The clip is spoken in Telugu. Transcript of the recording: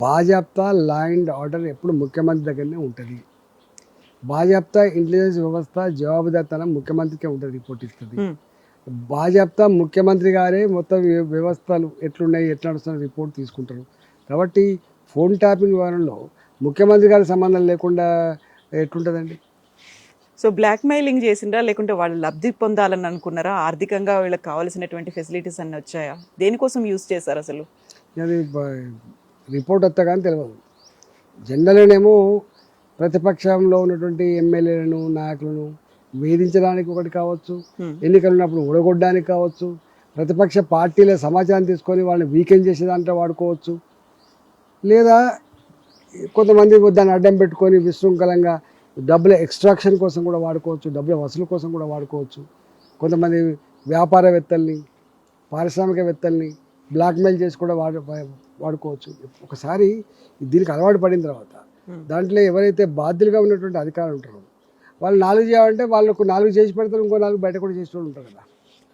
బాజాప్తా లా అండ్ ఆర్డర్ ఎప్పుడు ముఖ్యమంత్రి దగ్గరనే ఉంటుంది. బాజాప్తా ఇంటెలిజెన్స్ వ్యవస్థ జవాబుదారితనం ముఖ్యమంత్రికి ఉంటుంది, రిపోర్ట్ ఇస్తుంది. బాజాప్తా ముఖ్యమంత్రి గారే మొత్తం వ్యవస్థలు ఎట్లున్నాయి ఎట్లా నడుస్తున్న రిపోర్ట్ తీసుకుంటారు. కాబట్టి ఫోన్ ట్యాపింగ్ వ్యవహారంలో ముఖ్యమంత్రి గారి సంబంధం లేకుండా ఎట్లుంటుందండి? సో బ్లాక్ మెయిలింగ్ చేసిండ్రా, లేకుంటే వాళ్ళు లబ్ధి పొందాలని అనుకున్నారా? ఆర్థికంగా వీళ్ళకి కావాల్సినటువంటి ఫెసిలిటీస్ అన్నీ వచ్చాయా? దేనికోసం యూజ్ చేశారు అసలు? అది రిపోర్ట్ వస్తా కానీ తెలియదు. జనరల్గానేమో ప్రతిపక్షంలో ఉన్నటువంటి ఎమ్మెల్యేలను నాయకులను వేధించడానికి ఒకటి కావచ్చు, ఎన్నికలు ఉన్నప్పుడు ఊడగొట్టడానికి కావచ్చు, ప్రతిపక్ష పార్టీల సమాచారం తీసుకొని వాళ్ళని వీకెండ్ చేసేదాంట్లో వాడుకోవచ్చు, లేదా కొంతమంది దాన్ని అడ్డం పెట్టుకొని విశృంఖలంగా డబ్బుల ఎక్స్ట్రాక్షన్ కోసం కూడా వాడుకోవచ్చు, డబ్బుల వసూలు కోసం కూడా వాడుకోవచ్చు. కొంతమంది వ్యాపారవేత్తల్ని పారిశ్రామికవేత్తల్ని బ్లాక్మెయిల్ చేసి కూడా వాడుకోవచ్చు. ఒకసారి దీనికి అలవాటు పడిన తర్వాత దాంట్లో ఎవరైతే బాధ్యులుగా ఉన్నటువంటి అధికారులు ఉంటారో వాళ్ళు 4 చేయాలంటే వాళ్ళకు 4 చేసి పెడతారు, ఇంకో 4 బయట కూడా చేసి ఉంటారు కదా.